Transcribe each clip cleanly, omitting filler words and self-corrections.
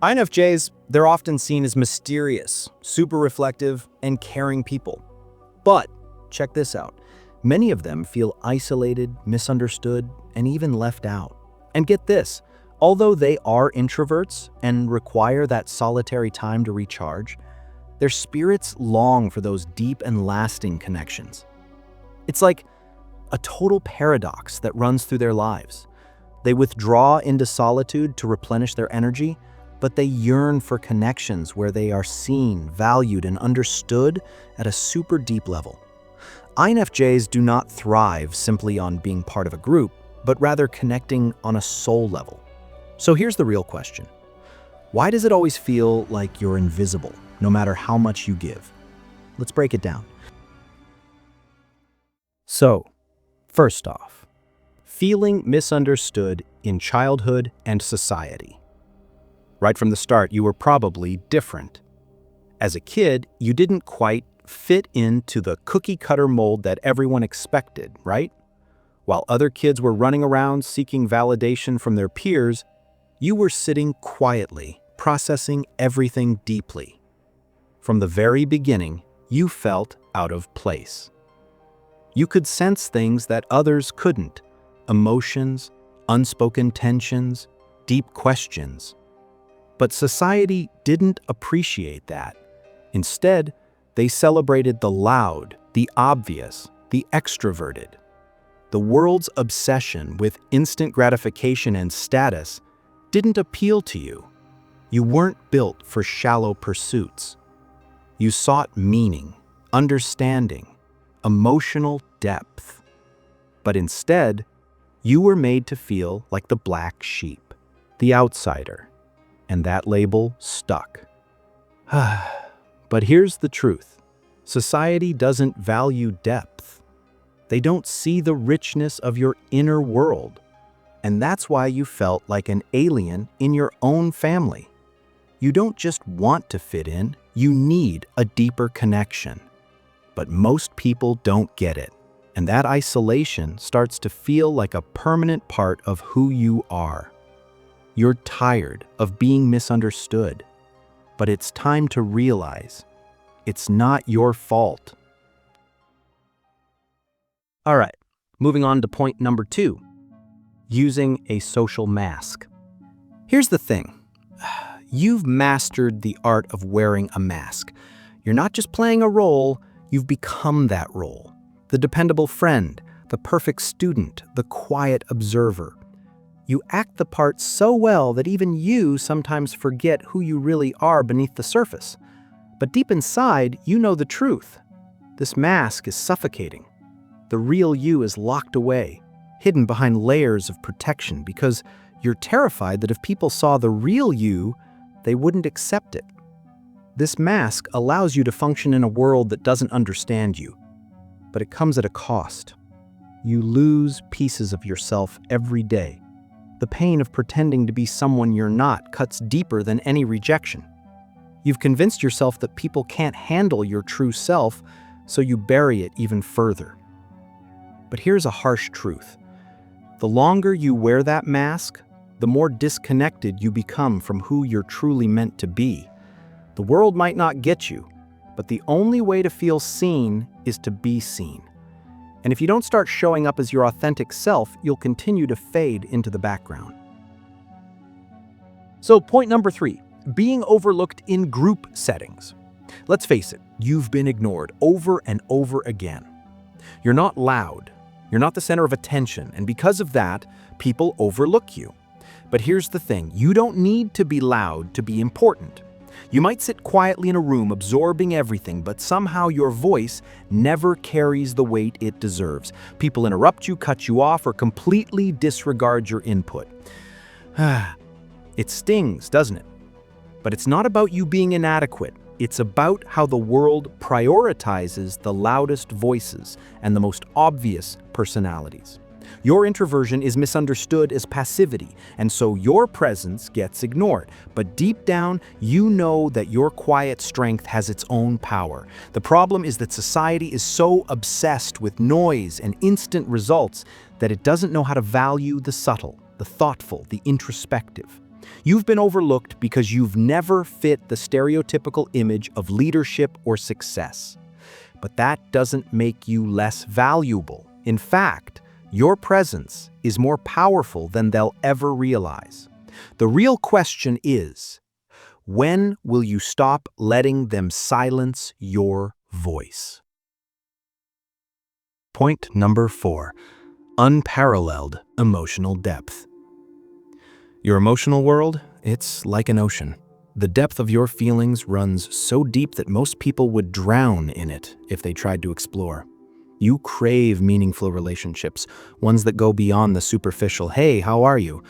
INFJs, they're often seen as mysterious, super reflective, and caring people. But, check this out, many of them feel isolated, misunderstood, and even left out. And get this, although they are introverts and require that solitary time to recharge, their spirits long for those deep and lasting connections. It's like a total paradox that runs through their lives. They withdraw into solitude to replenish their energy, but they yearn for connections where they are seen, valued, and understood at a super deep level. INFJs do not thrive simply on being part of a group, but rather connecting on a soul level. So here's the real question. Why does it always feel like you're invisible, no matter how much you give? Let's break it down. So, first off, feeling misunderstood in childhood and society. Right from the start, you were probably different. As a kid, you didn't quite fit into the cookie-cutter mold that everyone expected, right? While other kids were running around seeking validation from their peers, you were sitting quietly, processing everything deeply. From the very beginning, you felt out of place. You could sense things that others couldn't: emotions, unspoken tensions, deep questions. But society didn't appreciate that. Instead, they celebrated the loud, the obvious, the extroverted. The world's obsession with instant gratification and status didn't appeal to you. You weren't built for shallow pursuits. You sought meaning, understanding, emotional depth. But instead, you were made to feel like the black sheep, the outsider. And that label stuck. But here's the truth. Society doesn't value depth. They don't see the richness of your inner world. And that's why you felt like an alien in your own family. You don't just want to fit in, you need a deeper connection. But most people don't get it. And that isolation starts to feel like a permanent part of who you are. You're tired of being misunderstood, but it's time to realize it's not your fault. All right, moving on to point number 2, using a social mask. Here's the thing. You've mastered the art of wearing a mask. You're not just playing a role, you've become that role. The dependable friend, the perfect student, the quiet observer. You act the part so well that even you sometimes forget who you really are beneath the surface. But deep inside, you know the truth. This mask is suffocating. The real you is locked away, hidden behind layers of protection because you're terrified that if people saw the real you, they wouldn't accept it. This mask allows you to function in a world that doesn't understand you, but it comes at a cost. You lose pieces of yourself every day. The pain of pretending to be someone you're not cuts deeper than any rejection. You've convinced yourself that people can't handle your true self, so you bury it even further. But here's a harsh truth. The longer you wear that mask, the more disconnected you become from who you're truly meant to be. The world might not get you, but the only way to feel seen is to be seen. And if you don't start showing up as your authentic self, you'll continue to fade into the background. So point number 3, being overlooked in group settings. Let's face it, you've been ignored over and over again. You're not loud, you're not the center of attention, and because of that, people overlook you. But here's the thing, you don't need to be loud to be important. You might sit quietly in a room absorbing everything, but somehow your voice never carries the weight it deserves. People interrupt you, cut you off, or completely disregard your input. It stings, doesn't it? But it's not about you being inadequate. It's about how the world prioritizes the loudest voices and the most obvious personalities. Your introversion is misunderstood as passivity, and so your presence gets ignored. But deep down, you know that your quiet strength has its own power. The problem is that society is so obsessed with noise and instant results that it doesn't know how to value the subtle, the thoughtful, the introspective. You've been overlooked because you've never fit the stereotypical image of leadership or success. But that doesn't make you less valuable. In fact, your presence is more powerful than they'll ever realize. The real question is, when will you stop letting them silence your voice? Point number 4. Unparalleled emotional depth. Your emotional world, it's like an ocean. The depth of your feelings runs so deep that most people would drown in it if they tried to explore. You crave meaningful relationships, ones that go beyond the superficial, "Hey, how are you?"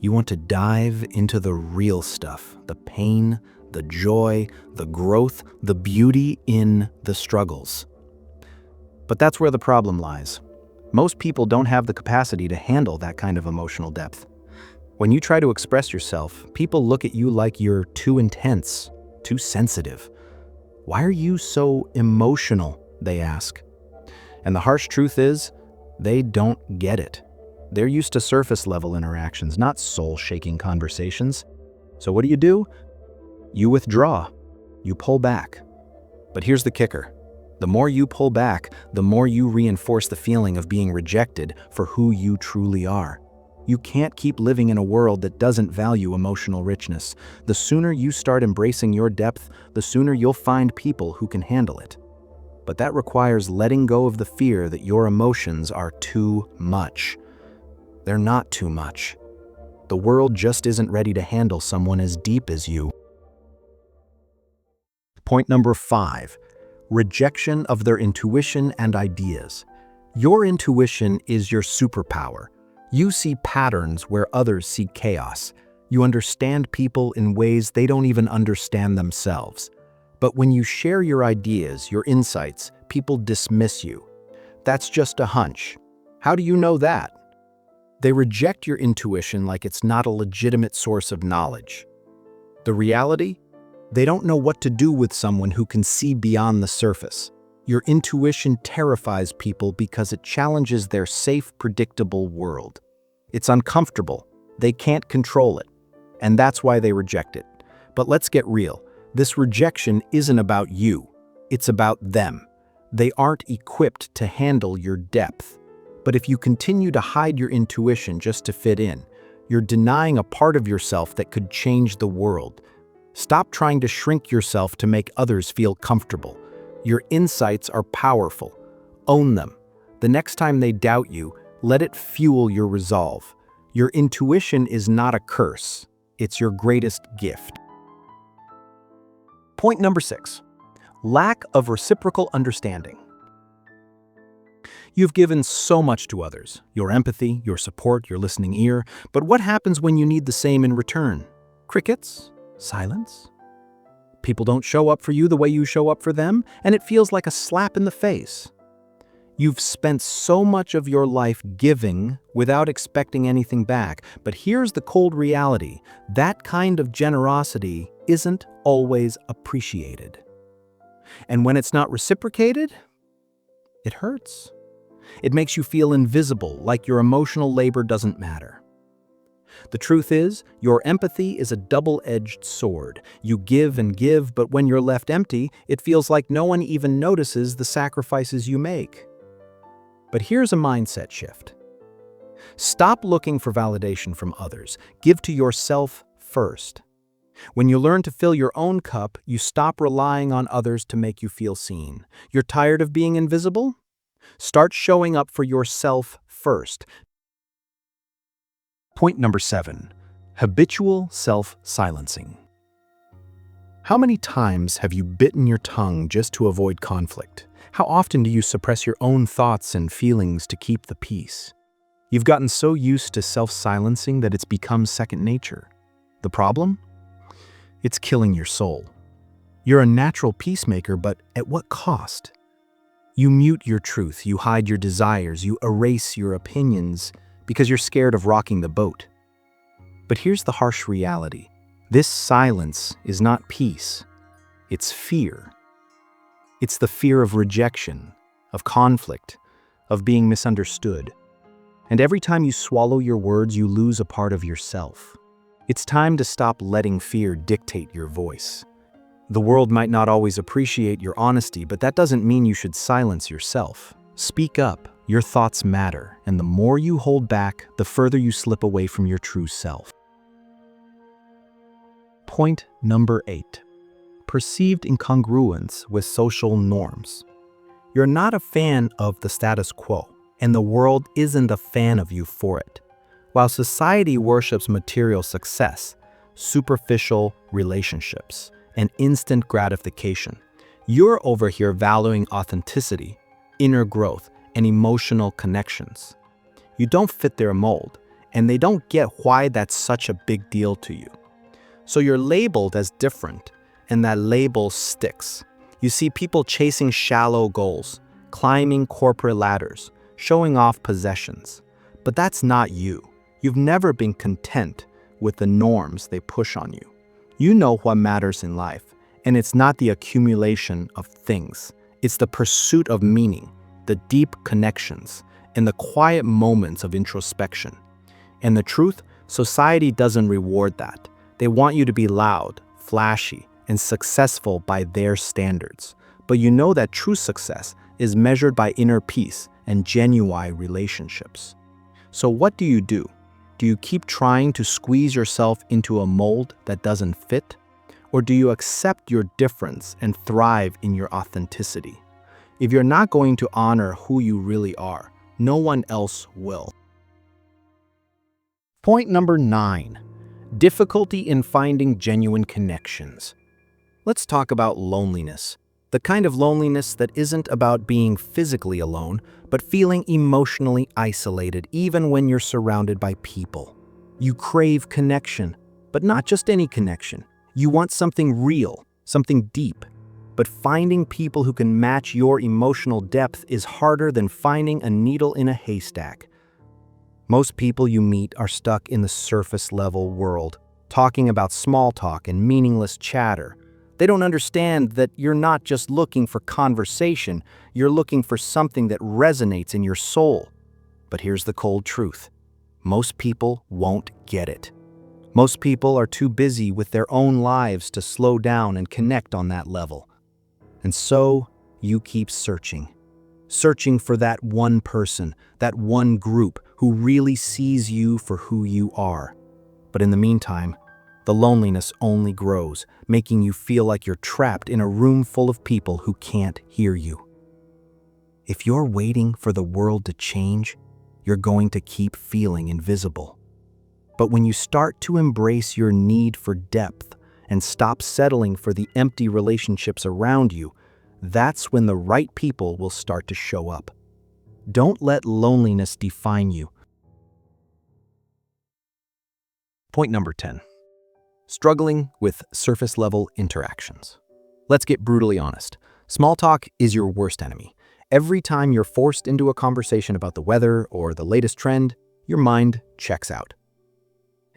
You want to dive into the real stuff, the pain, the joy, the growth, the beauty in the struggles. But that's where the problem lies. Most people don't have the capacity to handle that kind of emotional depth. When you try to express yourself, people look at you like you're too intense, too sensitive. "Why are you so emotional?" they ask. And the harsh truth is, they don't get it. They're used to surface-level interactions, not soul-shaking conversations. So what do? You withdraw. You pull back. But here's the kicker. The more you pull back, the more you reinforce the feeling of being rejected for who you truly are. You can't keep living in a world that doesn't value emotional richness. The sooner you start embracing your depth, the sooner you'll find people who can handle it. But that requires letting go of the fear that your emotions are too much. They're not too much. The world just isn't ready to handle someone as deep as you. Point number 5. Rejection of their intuition and ideas. Your intuition is your superpower. You see patterns where others see chaos. You understand people in ways they don't even understand themselves. But when you share your ideas, your insights, people dismiss you. "That's just a hunch." How do you know that? They reject your intuition like it's not a legitimate source of knowledge. The reality? They don't know what to do with someone who can see beyond the surface. Your intuition terrifies people because it challenges their safe, predictable world. It's uncomfortable. They can't control it. And that's why they reject it. But let's get real. This rejection isn't about you. It's about them. They aren't equipped to handle your depth. But if you continue to hide your intuition just to fit in, you're denying a part of yourself that could change the world. Stop trying to shrink yourself to make others feel comfortable. Your insights are powerful. Own them. The next time they doubt you, let it fuel your resolve. Your intuition is not a curse. It's your greatest gift. Point number 6. Lack of reciprocal understanding. You've given so much to others, your empathy, your support, your listening ear, but what happens when you need the same in return? Crickets? Silence? People don't show up for you the way you show up for them, and it feels like a slap in the face. You've spent so much of your life giving without expecting anything back, but here's the cold reality. That kind of generosity isn't always appreciated. And when it's not reciprocated, it hurts. It makes you feel invisible, like your emotional labor doesn't matter. The truth is, your empathy is a double-edged sword. You give and give, but when you're left empty, it feels like no one even notices the sacrifices you make. But here's a mindset shift. Stop looking for validation from others. Give to yourself first. When you learn to fill your own cup, you stop relying on others to make you feel seen. You're tired of being invisible? Start showing up for yourself first. Point number 7. Habitual self-silencing. How many times have you bitten your tongue just to avoid conflict? How often do you suppress your own thoughts and feelings to keep the peace? You've gotten so used to self-silencing that it's become second nature. The problem? It's killing your soul. You're a natural peacemaker, but at what cost? You mute your truth, you hide your desires, you erase your opinions because you're scared of rocking the boat. But here's the harsh reality. This silence is not peace. It's fear. It's the fear of rejection, of conflict, of being misunderstood. And every time you swallow your words, you lose a part of yourself. It's time to stop letting fear dictate your voice. The world might not always appreciate your honesty, but that doesn't mean you should silence yourself. Speak up. Your thoughts matter, and the more you hold back, the further you slip away from your true self. Point number 8. Perceived incongruence with social norms. You're not a fan of the status quo, and the world isn't a fan of you for it. While society worships material success, superficial relationships, and instant gratification, you're over here valuing authenticity, inner growth, and emotional connections. You don't fit their mold, and they don't get why that's such a big deal to you. So you're labeled as different, and that label sticks. You see people chasing shallow goals, climbing corporate ladders, showing off possessions. But that's not you. You've never been content with the norms they push on you. You know what matters in life, and it's not the accumulation of things. It's the pursuit of meaning, the deep connections, and the quiet moments of introspection. And the truth, society doesn't reward that. They want you to be loud, flashy, and successful by their standards. But you know that true success is measured by inner peace and genuine relationships. So what do? Do you keep trying to squeeze yourself into a mold that doesn't fit? Or do you accept your difference and thrive in your authenticity? If you're not going to honor who you really are, no one else will. Point number 9. Difficulty in finding genuine connections. Let's talk about loneliness. The kind of loneliness that isn't about being physically alone, but feeling emotionally isolated even when you're surrounded by people. You crave connection, but not just any connection. You want something real, something deep. But finding people who can match your emotional depth is harder than finding a needle in a haystack. Most people you meet are stuck in the surface-level world, talking about small talk and meaningless chatter. They don't understand that you're not just looking for conversation, you're looking for something that resonates in your soul. But here's the cold truth. Most people won't get it. Most people are too busy with their own lives to slow down and connect on that level. And so you keep searching for that one person, that one group who really sees you for who you are. But in the meantime, the loneliness only grows, making you feel like you're trapped in a room full of people who can't hear you. If you're waiting for the world to change, you're going to keep feeling invisible. But when you start to embrace your need for depth and stop settling for the empty relationships around you, that's when the right people will start to show up. Don't let loneliness define you. Point number 10. Struggling with surface-level interactions. Let's get brutally honest. Small talk is your worst enemy. Every time you're forced into a conversation about the weather or the latest trend, your mind checks out.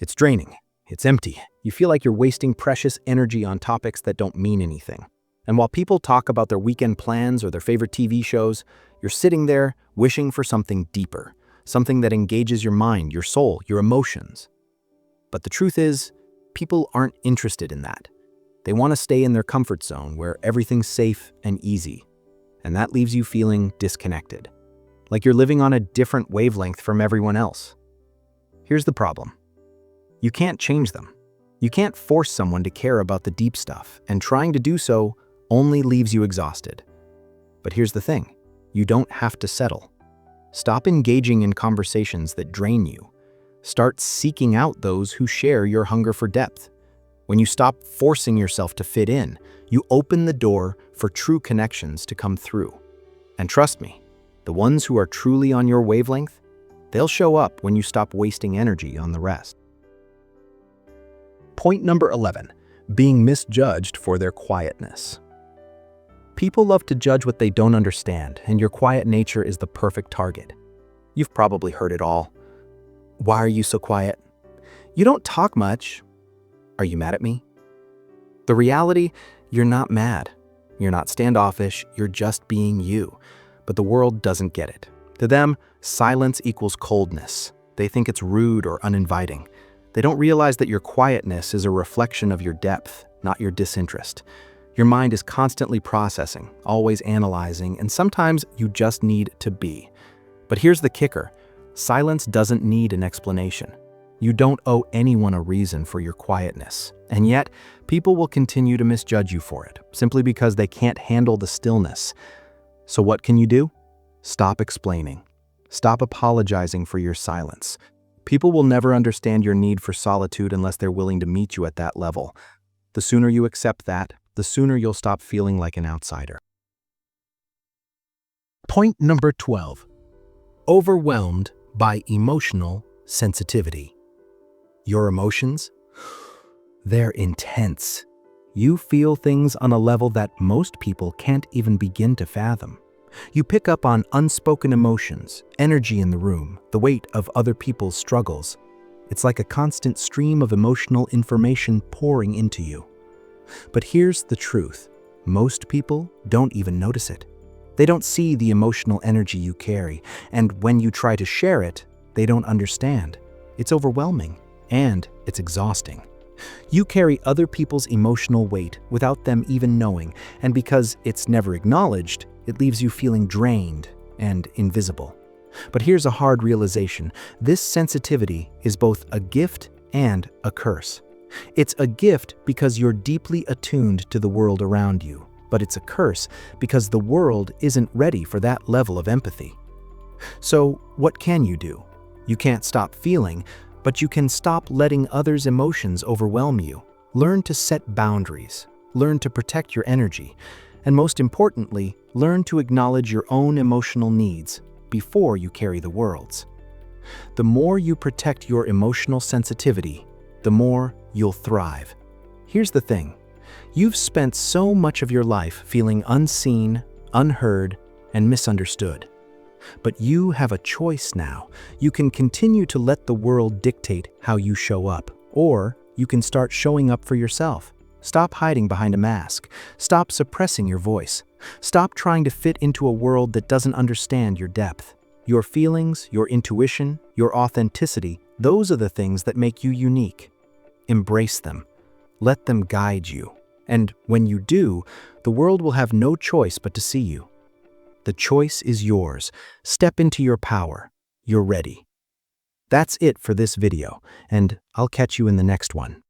It's draining. It's empty. You feel like you're wasting precious energy on topics that don't mean anything. And while people talk about their weekend plans or their favorite TV shows, you're sitting there wishing for something deeper, something that engages your mind, your soul, your emotions. But the truth is, people aren't interested in that. They want to stay in their comfort zone where everything's safe and easy. And that leaves you feeling disconnected, like you're living on a different wavelength from everyone else. Here's the problem. You can't change them. You can't force someone to care about the deep stuff, and trying to do so only leaves you exhausted. But here's the thing. You don't have to settle. Stop engaging in conversations that drain you. Start seeking out those who share your hunger for depth. When you stop forcing yourself to fit in, you open the door for true connections to come through. And trust me, the ones who are truly on your wavelength, they'll show up when you stop wasting energy on the rest. Point number 11, being misjudged for their quietness. People love to judge what they don't understand, and your quiet nature is the perfect target. You've probably heard it all. Why are you so quiet? You don't talk much. Are you mad at me? The reality, you're not mad. You're not standoffish, you're just being you. But the world doesn't get it. To them, silence equals coldness. They think it's rude or uninviting. They don't realize that your quietness is a reflection of your depth, not your disinterest. Your mind is constantly processing, always analyzing, and sometimes you just need to be. But here's the kicker. Silence doesn't need an explanation. You don't owe anyone a reason for your quietness, and yet people will continue to misjudge you for it, simply because they can't handle the stillness. So what can you do? Stop explaining. Stop apologizing for your silence. People will never understand your need for solitude unless they're willing to meet you at that level. The sooner you accept that, the sooner you'll stop feeling like an outsider. Point number 12. Overwhelmed by emotional sensitivity. Your emotions? They're intense. You feel things on a level that most people can't even begin to fathom. You pick up on unspoken emotions, energy in the room, the weight of other people's struggles. It's like a constant stream of emotional information pouring into you. But here's the truth. Most people don't even notice it. They don't see the emotional energy you carry, and when you try to share it, they don't understand. It's overwhelming, and it's exhausting. You carry other people's emotional weight without them even knowing, and because it's never acknowledged, it leaves you feeling drained and invisible. But here's a hard realization. This sensitivity is both a gift and a curse. It's a gift because you're deeply attuned to the world around you, but it's a curse because the world isn't ready for that level of empathy. So, what can you do? You can't stop feeling, but you can stop letting others' emotions overwhelm you. Learn to set boundaries. Learn to protect your energy. And most importantly, learn to acknowledge your own emotional needs before you carry the world's. The more you protect your emotional sensitivity, the more you'll thrive. Here's the thing. You've spent so much of your life feeling unseen, unheard, and misunderstood. But you have a choice now. You can continue to let the world dictate how you show up, or you can start showing up for yourself. Stop hiding behind a mask. Stop suppressing your voice. Stop trying to fit into a world that doesn't understand your depth. Your feelings, your intuition, your authenticity, those are the things that make you unique. Embrace them. Let them guide you. And when you do, the world will have no choice but to see you. The choice is yours. Step into your power. You're ready. That's it for this video, and I'll catch you in the next one.